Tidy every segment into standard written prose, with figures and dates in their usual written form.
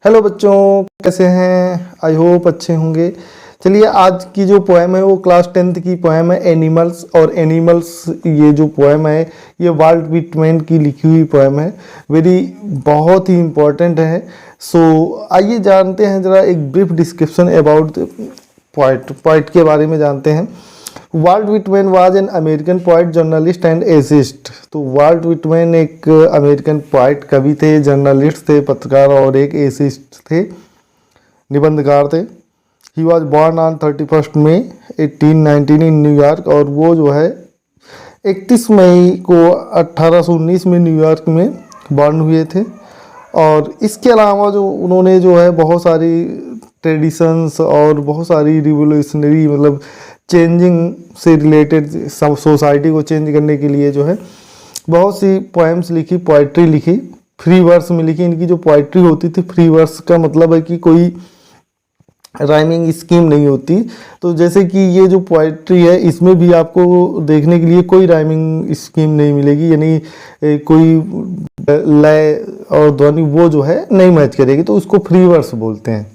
Hello बच्चों, कैसे हैं? आई होप अच्छे होंगे। चलिए, आज की जो पोएम है वो क्लास 10th की पोएम है एनिमल्स। और एनिमल्स ये जो पोएम है ये वाल्ट व्हिटमैन की लिखी हुई पोएम है। बहुत ही इम्पोर्टेंट है। सो आइए जानते हैं जरा एक ब्रीफ डिस्क्रिप्शन अबाउट पोइट के बारे में जानते हैं। Walt Whitman was an American poet, journalist and essayist. तो वाल्ट व्हिटमैन एक अमेरिकन पोइट, कवि थे, जर्नलिस्ट थे, पत्रकार और एक एसेइस्ट थे, निबंधकार थे। He was born on 31 May 1819 in New York. और वो जो है 31 मई को 1819 में न्यूयॉर्क में बॉर्न हुए थे। और इसके अलावा जो उन्होंने जो है बहुत सारी ट्रेडिशंस और बहुत सारी रिवोल्यूशनरी मतलब चेंजिंग से रिलेटेड सोसाइटी को चेंज करने के लिए जो है बहुत सी पोएम्स लिखी, पोइट्री लिखी, फ्री वर्स में लिखी। इनकी जो पोइट्री होती थी, फ्री वर्स का मतलब है कि कोई राइमिंग स्कीम नहीं होती। तो जैसे कि ये जो पोइट्री है इसमें भी आपको देखने के लिए कोई राइमिंग स्कीम नहीं मिलेगी, यानी कोई लय और ध्वनि वो जो है नहीं मैच करेगी, तो उसको फ्री वर्स बोलते हैं।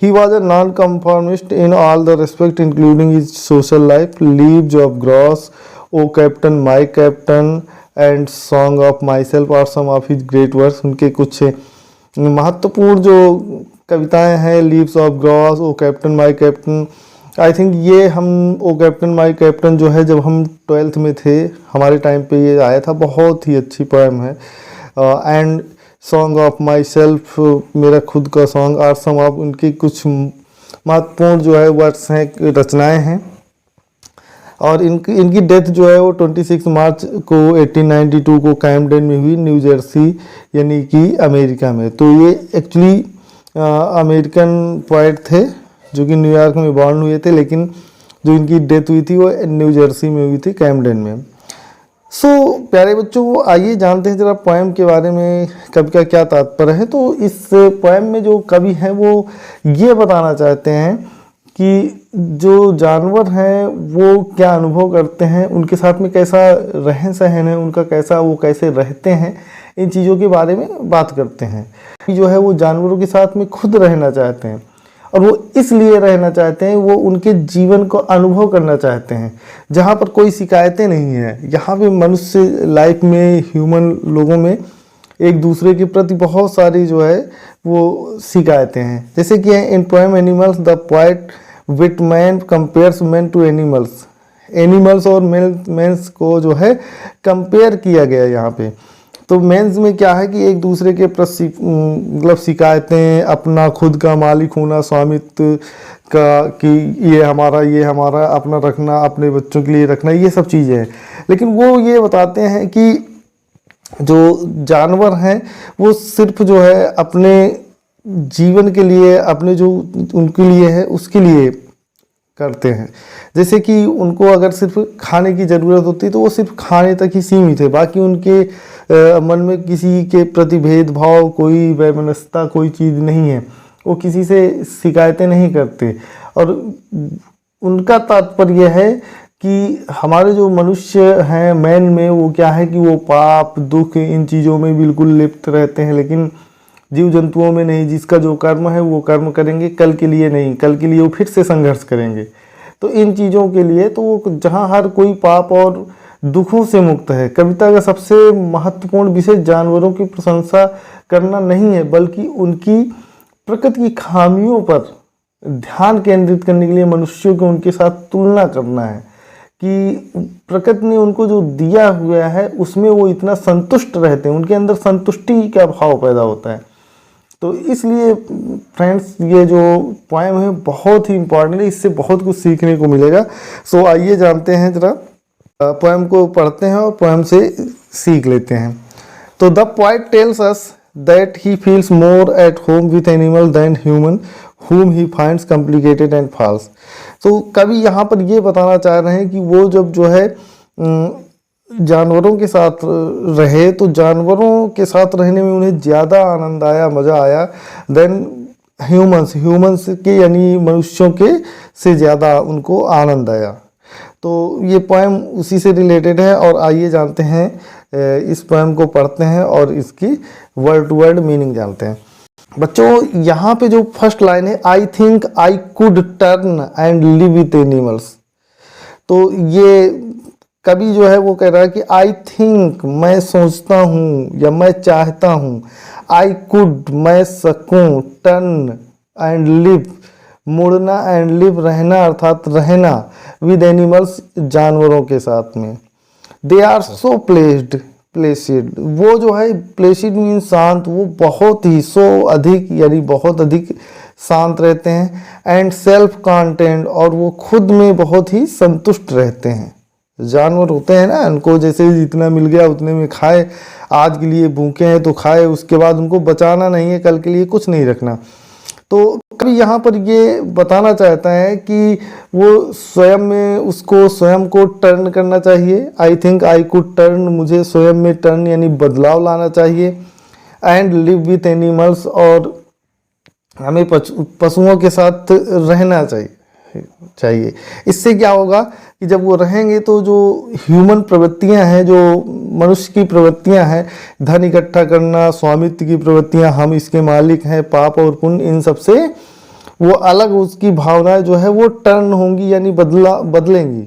He was a non-conformist in all the respect, including his social life. Leaves of Grass, O Captain, My Captain, and Song of Myself are some of his great works. उनके कुछ महत्वपूर्ण जो कविताएं हैं, Leaves of Grass, O Captain, my Captain. I think ये हम ओ Captain, my captain जो है जब हम 12th में थे हमारे टाइम पे ये आया था। बहुत ही अच्छी पोएम है। And song of my self, मेरा खुद का सॉन्ग, आर सम ऑफ, उनकी कुछ महत्वपूर्ण जो है वर्ड्स हैं, रचनाएं हैं। और इनकी डेथ जो है वो 26 मार्च को 1892 को कैम्पडेन में हुई, न्यू जर्सी यानी कि अमेरिका में। तो ये एक्चुअली अमेरिकन पोइट थे जो कि न्यूयॉर्क में बॉर्न हुए थे, लेकिन जो इनकी डेथ हुई थी वो न्यू जर्सी में हुई थी, कैम्पडेन में। सो प्यारे बच्चों, आइए जानते हैं जरा पोएम के बारे में, कवि का क्या तात्पर्य है। तो इस पोएम में जो कवि हैं वो ये बताना चाहते हैं कि जो जानवर हैं वो क्या अनुभव करते हैं, उनके साथ में कैसा रहन सहन है उनका, कैसा वो कैसे रहते हैं, इन चीज़ों के बारे में बात करते हैं। जो है वो जानवरों के साथ में खुद रहना चाहते हैं, और वो इसलिए रहना चाहते हैं, वो उनके जीवन को अनुभव करना चाहते हैं जहाँ पर कोई शिकायतें नहीं है। यहाँ पे मनुष्य लाइफ में, ह्यूमन लोगों में एक दूसरे के प्रति बहुत सारी जो है वो शिकायतें हैं। जैसे कि in poem animals the poet Whitman compares man to animals. Animals और मेंस को जो है कंपेयर किया गया यहाँ पे। तो मेंस में क्या है कि एक दूसरे के मतलब शिकायतें, अपना खुद का मालिक होना, स्वामित्व का, कि ये हमारा अपना रखना, अपने बच्चों के लिए रखना, ये सब चीज़ें हैं। लेकिन वो ये बताते हैं कि जो जानवर हैं वो सिर्फ जो है अपने जीवन के लिए, अपने जो उनके लिए है उसके लिए करते हैं। जैसे कि उनको अगर सिर्फ खाने की ज़रूरत होती है तो वो सिर्फ खाने तक ही सीमित है, बाकी उनके मन में किसी के प्रति भेदभाव, कोई वैमनस्यता, कोई चीज़ नहीं है। वो किसी से शिकायतें नहीं करते। और उनका तात्पर्य है कि हमारे जो मनुष्य हैं मैन में, वो क्या है कि वो पाप, दुख, इन चीज़ों में बिल्कुल लिप्त रहते हैं, लेकिन जीव जंतुओं में नहीं। जिसका जो कर्म है वो कर्म करेंगे, कल के लिए नहीं, कल के लिए वो फिर से संघर्ष करेंगे। तो इन चीज़ों के लिए तो वो जहाँ हर कोई पाप और दुखों से मुक्त है। कविता का सबसे महत्वपूर्ण विषय जानवरों की प्रशंसा करना नहीं है, बल्कि उनकी प्रकृति की खामियों पर ध्यान केंद्रित करने के लिए मनुष्यों को उनके साथ तुलना करना है कि प्रकृति ने उनको जो दिया हुआ है उसमें वो इतना संतुष्ट रहते हैं, उनके अंदर संतुष्टि का भाव पैदा होता है। तो इसलिए फ्रेंड्स, ये जो पोएम है बहुत ही इंपॉर्टेंट है, इससे बहुत कुछ सीखने को मिलेगा। सो आइए जानते हैं जरा, पोएम को पढ़ते हैं और पोएम से सीख लेते हैं। तो the poet tells us that he feels more at home with animal than human whom he finds complicated and false। तो कवि यहाँ पर ये बताना चाह रहे हैं कि वो जब जो है जानवरों के साथ रहे तो जानवरों के साथ रहने में उन्हें ज़्यादा आनंद आया, मज़ा आया, देन ह्यूमंस के यानी मनुष्यों के से ज़्यादा उनको आनंद आया। तो ये पोएम उसी से रिलेटेड है। और आइए जानते हैं, इस पोएम को पढ़ते हैं और इसकी वर्ड टू वर्ड मीनिंग जानते हैं। बच्चों यहाँ पे जो फर्स्ट लाइन है, I think I could turn and live with animals, तो ये कवि जो है वो कह रहा है कि आई थिंक मैं सोचता हूँ या मैं चाहता हूँ, आई कुड मैं सकूँ, टर्न एंड लिव मुड़ना, एंड लिव रहना अर्थात रहना, विद एनिमल्स जानवरों के साथ में। दे आर सो प्लेसिड, वो जो है प्लेसिड मीन शांत, वो बहुत ही सो अधिक यानी बहुत अधिक शांत रहते हैं, एंड सेल्फ कंटेंट और वो खुद में बहुत ही संतुष्ट रहते हैं। जानवर होते हैं ना, उनको जैसे जितना मिल गया उतने में खाए, आज के लिए भूखे हैं तो खाए, उसके बाद उनको बचाना नहीं है, कल के लिए कुछ नहीं रखना। तो कभी यहाँ पर ये बताना चाहता है कि वो स्वयं में उसको स्वयं को टर्न करना चाहिए। I think I could turn, मुझे स्वयं में टर्न यानी बदलाव लाना चाहिए, एंड लिव विथ एनिमल्स और हमें पशुओं के साथ रहना चाहिए। इससे क्या होगा कि जब वो रहेंगे तो जो ह्यूमन प्रवृत्तियां हैं, जो मनुष्य की प्रवृत्तियां हैं, धन इकट्ठा करना, स्वामित्व की प्रवृत्तियां, हम इसके मालिक हैं, पाप और पुण्य, इन सब से वो अलग उसकी भावनाएं जो है वो टर्न होंगी यानी बदलेंगी।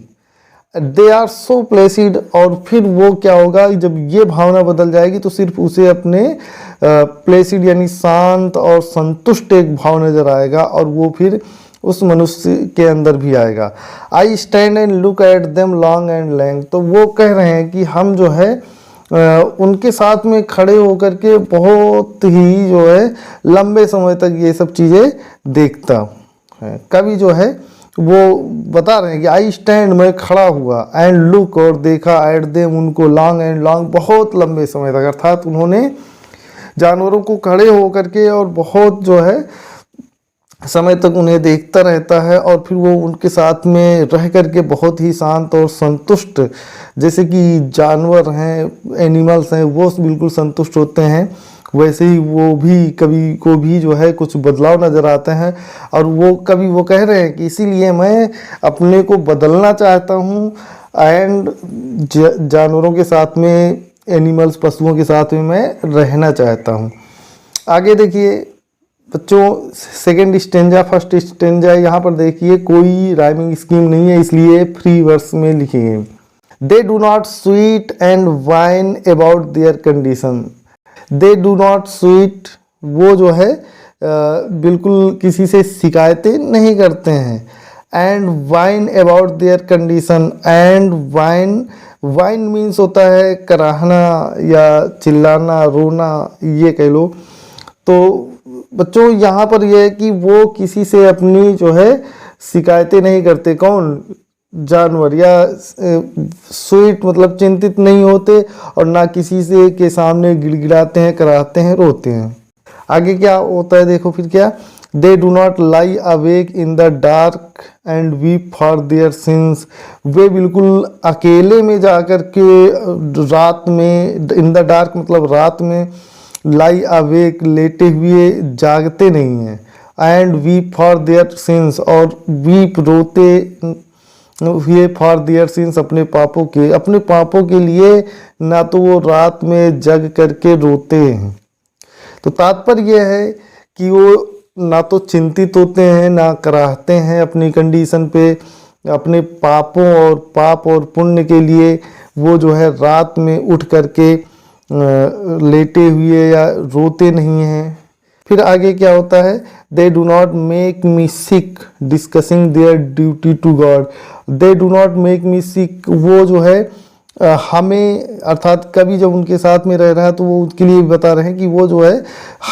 दे आर सो प्लेसिड, और फिर वो क्या होगा जब ये भावना बदल जाएगी तो सिर्फ उसे अपने प्लेसिड यानी शांत और संतुष्ट एक भाव नजर आएगा, और वो फिर उस मनुष्य के अंदर भी आएगा। I stand and look at them long and long, तो वो कह रहे हैं कि हम जो है उनके साथ में खड़े होकर के बहुत ही जो है लंबे समय तक ये सब चीज़ें देखता है। कवि जो है वो बता रहे हैं कि आई स्टैंड मैं खड़ा हुआ, एंड लुक और देखा, एट देम उनको, लॉन्ग एंड लॉन्ग बहुत लंबे समय तक, अर्थात उन्होंने जानवरों को खड़े होकर के और बहुत जो है समय तक उन्हें देखता रहता है, और फिर वो उनके साथ में रह करके बहुत ही शांत और संतुष्ट, जैसे कि जानवर हैं, एनिमल्स हैं, वो बिल्कुल संतुष्ट होते हैं, वैसे ही वो भी कवि को भी जो है कुछ बदलाव नज़र आते हैं। और वो कवि वो कह रहे हैं कि इसीलिए मैं अपने को बदलना चाहता हूँ, एंड जानवरों के साथ में, एनिमल्स पशुओं के साथ में मैं रहना चाहता हूँ। आगे देखिए बच्चों, सेकेंड स्टेंजा फर्स्ट स्टेंजा, यहाँ पर देखिए कोई राइमिंग स्कीम नहीं है, इसलिए फ्री वर्स में लिखिए। दे do not sweet and wine about their condition, they do not sweet, वो जो है बिल्कुल किसी से शिकायतें नहीं करते हैं, and wine about their condition, and wine means होता है कराहना या चिल्लाना, रोना, ये कह लो। तो बच्चों यहाँ पर यह है कि वो किसी से अपनी जो है शिकायतें नहीं करते, कौन, जानवर, या स्वीट मतलब चिंतित नहीं होते, और ना किसी से के सामने गिड़गिड़ाते हैं, कराते हैं, रोते हैं। आगे क्या होता है देखो फिर क्या, they do not lie awake in the dark and weep for their sins, वे बिल्कुल अकेले में जाकर के रात में, इन द डार्क मतलब रात में, लाई अवेक लेटे हुए जागते नहीं हैं, and weep for their since और वीप रोते हुए फॉर देयर सिंस अपने पापों के लिए, ना तो वो रात में जग करके रोते हैं। तो तात्पर्य यह है कि वो ना तो चिंतित होते हैं, ना कराहते हैं अपनी कंडीशन पे, अपने पाप और पुण्य के लिए वो जो है रात में उठ करके लेटे हुए या रोते नहीं हैं। फिर आगे क्या होता है, they do not make me sick discussing their duty to God, they do not make me sick, वो जो है हमें, अर्थात कभी जब उनके साथ में रह रहा है तो वो उसके लिए बता रहे हैं कि वो जो है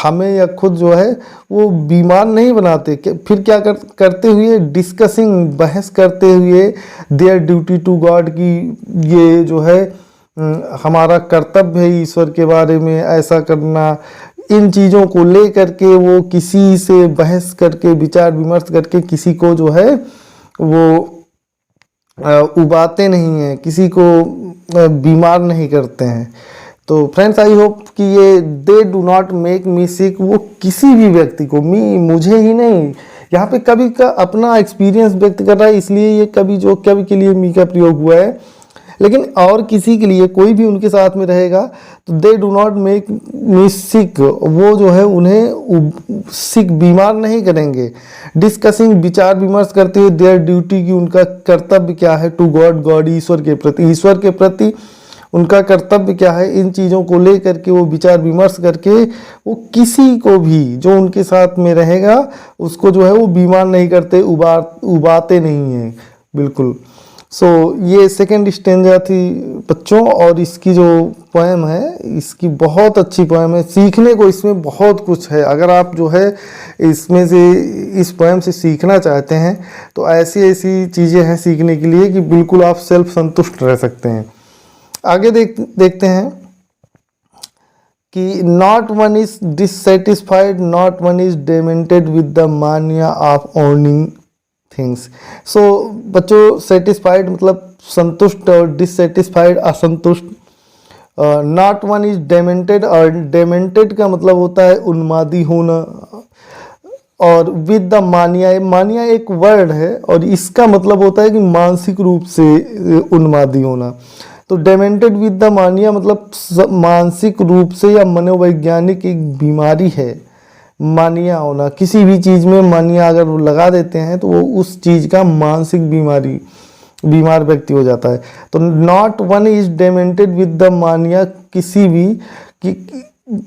हमें या खुद जो है वो बीमार नहीं बनाते। फिर क्या करते हुए, डिस्कसिंग बहस करते हुए, देयर ड्यूटी टू गॉड की ये जो है हमारा कर्तव्य है ईश्वर के बारे में ऐसा करना, इन चीज़ों को ले करके वो किसी से बहस करके विचार विमर्श करके किसी को जो है वो उबाते नहीं हैं, किसी को बीमार नहीं करते हैं। तो फ्रेंड्स आई होप कि ये they do not make me sick, वो किसी भी व्यक्ति को, मुझे ही नहीं, यहाँ पे कवि का अपना एक्सपीरियंस व्यक्त कर रहा है, इसलिए ये कवि के लिए मी का प्रयोग हुआ है। लेकिन और किसी के लिए कोई भी उनके साथ में रहेगा तो they do not make me sick, वो जो है उन्हें सिक बीमार नहीं करेंगे। डिस्कसिंग विचार विमर्श करते हुए देयर ड्यूटी की उनका कर्तव्य क्या है, टू गॉड गॉड ईश्वर के प्रति उनका कर्तव्य क्या है, इन चीज़ों को लेकर के वो विचार विमर्श करके वो किसी को भी जो उनके साथ में रहेगा उसको जो है वो बीमार नहीं करते, उबाते नहीं हैं बिल्कुल। सो ये सेकंड स्टेंजा थी बच्चों, और इसकी जो पोएम है इसकी बहुत अच्छी पोएम है, सीखने को इसमें बहुत कुछ है। अगर आप जो है इसमें से इस पोएम से सीखना चाहते हैं तो ऐसी ऐसी चीज़ें हैं सीखने के लिए कि बिल्कुल आप सेल्फ संतुष्ट रह सकते हैं। आगे देखते हैं कि not one is dissatisfied, not one is demented with the mania of owning things. So बच्चों सेटिस्फाइड मतलब संतुष्ट और डिससेटिस्फाइड असंतुष्ट। नॉट वन इज डेमेंटेड, और डेमेंटेड का मतलब होता है उन्मादी होना, और विद द मानिया, मानिया एक वर्ड है और इसका मतलब होता है कि मानसिक रूप से उन्मादी होना। तो डेमेंटेड विद द मानिया मतलब मानसिक रूप से या मनोवैज्ञानिक एक बीमारी है मानिया होना। किसी भी चीज़ में मानिया अगर वो लगा देते हैं तो वो उस चीज़ का मानसिक बीमार व्यक्ति हो जाता है। तो not one is demented with the mania, किसी भी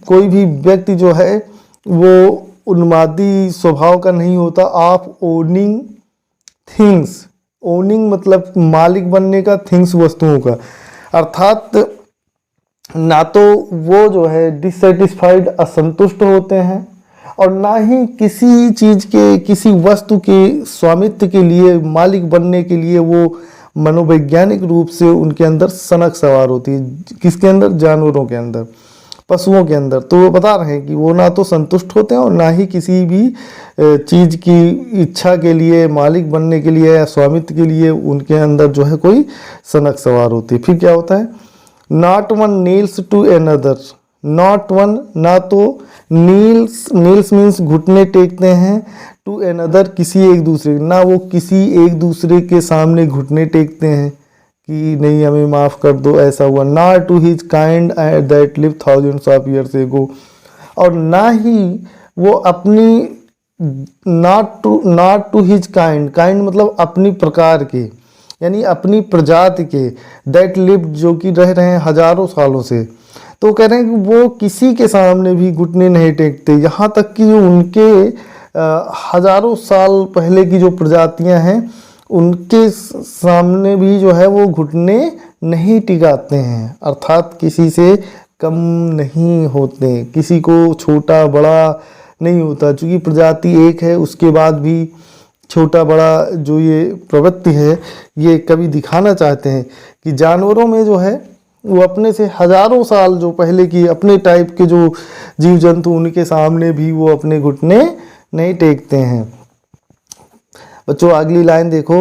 कोई भी व्यक्ति जो है वो उन्मादी स्वभाव का नहीं होता। ऑफ ओनिंग थिंग्स, ओनिंग मतलब मालिक बनने का, थिंग्स वस्तुओं का, अर्थात ना तो वो जो है डिससेटिस्फाइड असंतुष्ट होते हैं और ना ही किसी चीज़ के किसी वस्तु के स्वामित्व के लिए मालिक बनने के लिए वो मनोवैज्ञानिक रूप से उनके अंदर सनक सवार होती है। किसके अंदर? जानवरों के अंदर, पशुओं के अंदर। तो वो बता रहे हैं कि वो ना तो संतुष्ट होते हैं और ना ही किसी भी चीज़ की इच्छा के लिए, मालिक बनने के लिए या स्वामित्व के लिए उनके अंदर जो है कोई सनक सवार होती है। फिर क्या होता है? Not one kneels to another, not one ना तो नील्स मीन्स घुटने टेकते हैं, टू एनदर किसी एक दूसरे, ना वो किसी एक दूसरे के सामने घुटने टेकते हैं कि नहीं हमें माफ़ कर दो ऐसा हुआ। ना to his kind that lived thousands of years ago, और ना ही वो अपनी नॉट टू हिज काइंड मतलब अपनी प्रकार के, यानी अपनी प्रजाति के, दैट लिव जो कि रह रहे हैं हजारों सालों से। तो कह रहे हैं कि वो किसी के सामने भी घुटने नहीं टेकते, यहाँ तक कि उनके हजारों साल पहले की जो प्रजातियां हैं उनके सामने भी जो है वो घुटने नहीं टिकाते हैं, अर्थात किसी से कम नहीं होते, किसी को छोटा बड़ा नहीं होता। चूँकि प्रजाति एक है उसके बाद भी छोटा बड़ा जो ये प्रवृत्ति है ये कभी दिखाना चाहते हैं कि जानवरों में जो है वो अपने से हजारों साल जो पहले की अपने टाइप के जो जीव जंतु उनके सामने भी वो अपने घुटने नहीं टेकते हैं। बच्चों अगली लाइन देखो,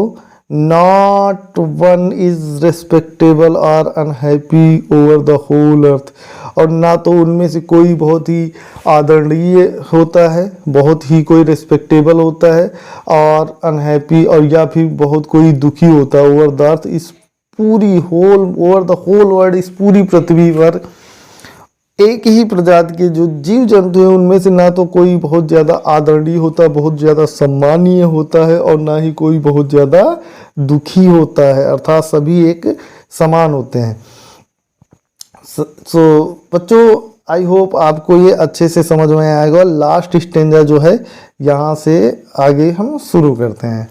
नॉट वन इज रेस्पेक्टेबल और unhappy over the whole earth, और ना तो उनमें से कोई बहुत ही आदरणीय होता है, बहुत ही कोई रेस्पेक्टेबल होता है, और अनहैप्पी और या फिर बहुत कोई दुखी होता है ओवर द अर्थ, इस पूरी ओवर द होल वर्ल्ड, इस पूरी पृथ्वी पर एक ही प्रजाति के जो जीव जंतु हैं उनमें से ना तो कोई बहुत ज़्यादा आदरणीय होता, बहुत ज़्यादा सम्मानीय होता है, और ना ही कोई बहुत ज़्यादा दुखी होता है, अर्थात सभी एक समान होते हैं। सो बच्चों आई होप आपको ये अच्छे से समझ में आएगा। लास्ट स्टेंजा जो है यहाँ से आगे हम शुरू करते हैं।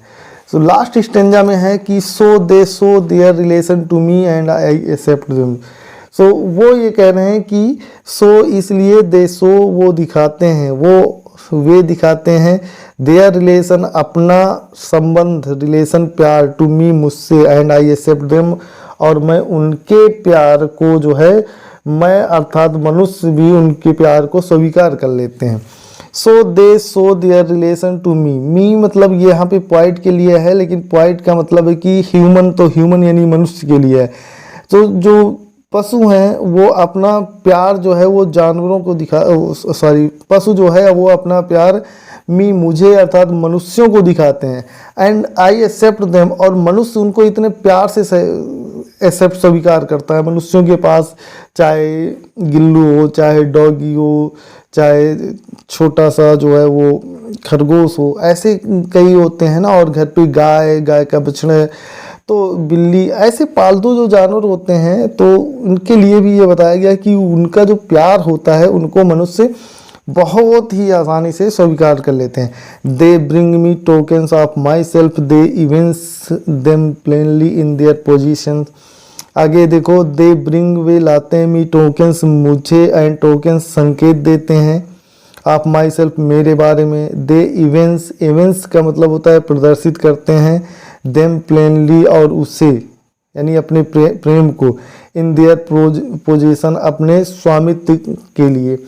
सो लास्ट स्टेंजा में है कि so they show their relation to me and I accept them. So वो ये कह रहे हैं कि सो इसलिए दे शो वो दिखाते हैं, वे दिखाते हैं देयर रिलेशन अपना संबंध, रिलेशन प्यार, टू मी मुझसे, एंड आई एक्सेप्ट देम और मैं उनके प्यार को जो है मैं अर्थात मनुष्य भी उनके प्यार को स्वीकार कर लेते हैं। So they show their relation to me मतलब ये यहाँ पे पॉइंट के लिए है, लेकिन पॉइंट का मतलब है कि ह्यूमन, तो ह्यूमन यानी मनुष्य के लिए है। तो जो पशु हैं वो अपना प्यार जो है वो जानवरों को पशु जो है वो अपना प्यार मुझे अर्थात मनुष्यों को दिखाते हैं, एंड आई एक्सेप्ट देम और मनुष्य उनको इतने प्यार से एक्सेप्ट स्वीकार करता है। मनुष्यों के पास चाहे गिल्लू हो, चाहे डॉगी हो, चाहे छोटा सा जो है वो खरगोश हो, ऐसे कई होते हैं ना। और घर पे गाय, गाय का बछड़ा, तो बिल्ली, ऐसे पालतू जो जानवर होते हैं, तो उनके लिए भी ये बताया गया कि उनका जो प्यार होता है उनको मनुष्य बहुत ही आसानी से स्वीकार कर लेते हैं। They bring me tokens of my self, they Evans them plainly in their position. आगे देखो, दे ब्रिंग, वे लाते हैं, मी टोकन्स, मुझे, एंड टोकन्स संकेत देते हैं, ऑफ माई सेल्फ, मेरे बारे में। दे इवेंस, इवेंस का मतलब होता है प्रदर्शित करते हैं, देम प्लेनली, और उससे यानी अपने प्रेम को, इन देयर पोजीशन, अपने स्वामित्व के लिए।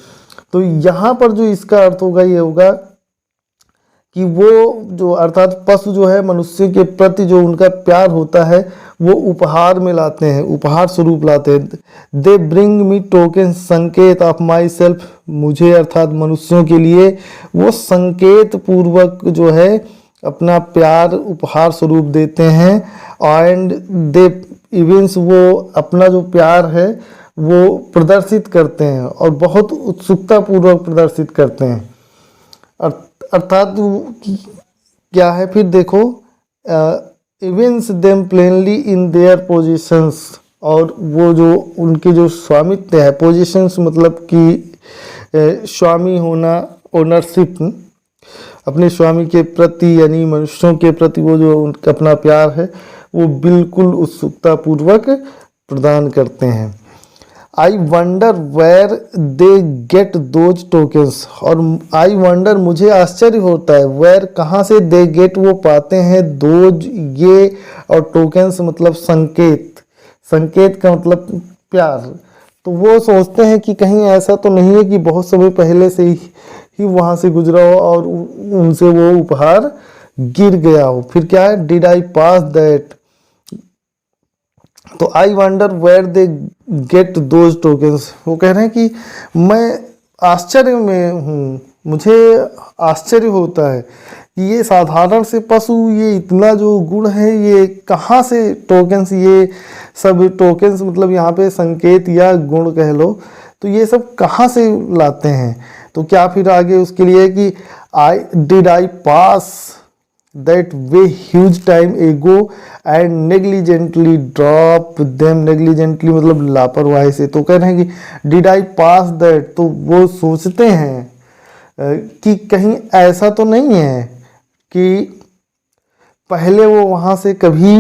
तो यहाँ पर जो इसका अर्थ होगा ये होगा कि वो जो अर्थात पशु जो है मनुष्य के प्रति जो उनका प्यार होता है वो उपहार में लाते हैं, उपहार स्वरूप लाते हैं। दे ब्रिंग मी टोकन, संकेत ऑफ माई सेल्फ, मुझे अर्थात मनुष्यों के लिए वो संकेत पूर्वक जो है अपना प्यार उपहार स्वरूप देते हैं। एंड दे इवेंट्स, वो अपना जो प्यार है वो प्रदर्शित करते हैं और बहुत उत्सुकता पूर्वक प्रदर्शित करते हैं। अर्थात क्या है फिर देखो, events them plainly in their positions, और वो जो उनके जो स्वामित्व है, पोजीशंस मतलब कि स्वामी होना, ओनरशिप, अपने स्वामी के प्रति यानी मनुष्यों के प्रति वो जो उनका अपना प्यार है वो बिल्कुल उत्सुकता पूर्वक प्रदान करते हैं। I wonder where they get those tokens, और आई वंडर, मुझे आश्चर्य होता है, वेयर कहाँ से, दे गेट वो पाते हैं, दोज ये, और टोकन्स मतलब संकेत, संकेत का मतलब प्यार। तो वो सोचते हैं कि कहीं ऐसा तो नहीं है कि बहुत समय पहले से ही वहाँ से गुजरा हो और उनसे वो उपहार गिर गया हो। फिर क्या है, डिड आई पास दैट, तो I wonder where they get those tokens, वो कह रहे हैं कि मैं आश्चर्य में हूँ, मुझे आश्चर्य होता है कि ये साधारण से पशु, ये इतना जो गुण है ये कहाँ से टोकन्स, ये सब टोकन्स मतलब यहाँ पे संकेत या गुण कह लो, तो ये सब कहाँ से लाते हैं। तो क्या फिर आगे उसके लिए कि आई पास that way huge time ago and negligently drop them, negligently मतलब लापरवाही से। तो कह रहे हैं कि did I pass that, तो वो सोचते हैं कि कहीं ऐसा तो नहीं है कि पहले वो वहाँ से कभी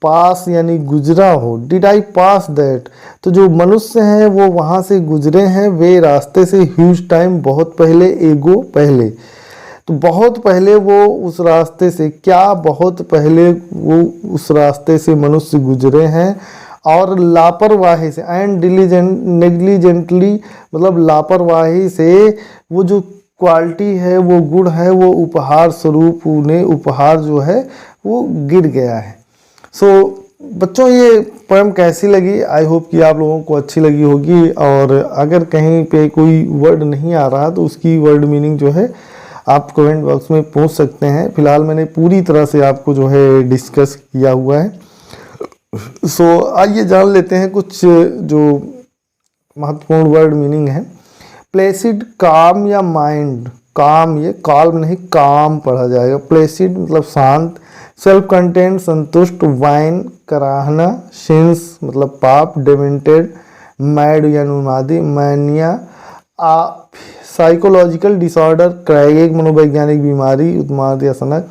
पास यानी गुजरा हो। did I pass that, तो जो मनुष्य हैं वो वहाँ से गुजरे हैं, वे रास्ते से ह्यूज टाइम बहुत पहले, एगो पहले, तो बहुत पहले वो उस रास्ते से, क्या बहुत पहले वो उस रास्ते से मनुष्य गुजरे हैं, और लापरवाही से, एंड नेग्लिजेंटली मतलब लापरवाही से वो जो क्वालिटी है, वो गुण है, वो उपहार स्वरूप उन्हें उपहार जो है वो गिर गया है। सो बच्चों, ये पोएम कैसी लगी? आई होप कि आप लोगों को अच्छी लगी होगी। और अगर कहीं पे कोई वर्ड नहीं आ रहा तो उसकी वर्ड मीनिंग जो है आप कमेंट बॉक्स में पूछ सकते हैं। फिलहाल मैंने पूरी तरह से आपको जो है डिस्कस किया हुआ है। सो आइए जान लेते हैं कुछ जो महत्वपूर्ण वर्ड मीनिंग है। प्लेसिड, काम या माइंड, काम, ये कॉल्म नहीं काम पढ़ा जाएगा। प्लेसिड मतलब शांत, सेल्फ कंटेंट संतुष्ट, वाइन कराहना, सिंस मतलब पाप, डेमेंटेड मैड या उन्मादी, मैनिया साइकोलॉजिकल डिसऑर्डर, क्राइग एक मनोवैज्ञानिक बीमारी, उन्माद या सनक,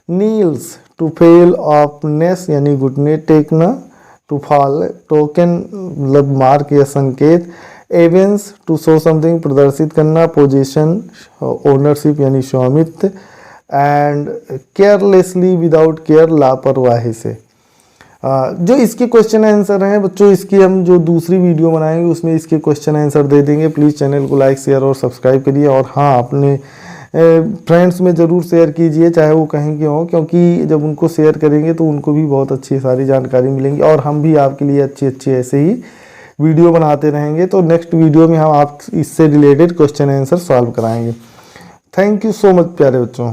नील्स टू फेल ऑफनेस यानी घुटने टेकना, टू फॉल, टोकन मतलब मार्क या संकेत, एविडेंस टू शो समथिंग प्रदर्शित करना, पोजीशन ओनरशिप यानी स्वामित्व, एंड केयरलेसली विदाउट केयर लापरवाही से। जो इसके क्वेश्चन आंसर हैं बच्चों, इसकी हम जो दूसरी वीडियो बनाएंगे उसमें इसके क्वेश्चन आंसर दे देंगे। प्लीज़ चैनल को लाइक शेयर और सब्सक्राइब करिए, और हाँ अपने फ्रेंड्स में ज़रूर शेयर कीजिए, चाहे वो कहीं के हों, क्योंकि जब उनको शेयर करेंगे तो उनको भी बहुत अच्छी सारी जानकारी मिलेंगी, और हम भी आपके लिए अच्छी ऐसे ही वीडियो बनाते रहेंगे। तो नेक्स्ट वीडियो में हम आप इससे रिलेटेड क्वेश्चन आंसर सॉल्व कराएंगे। थैंक यू सो मच प्यारे बच्चों।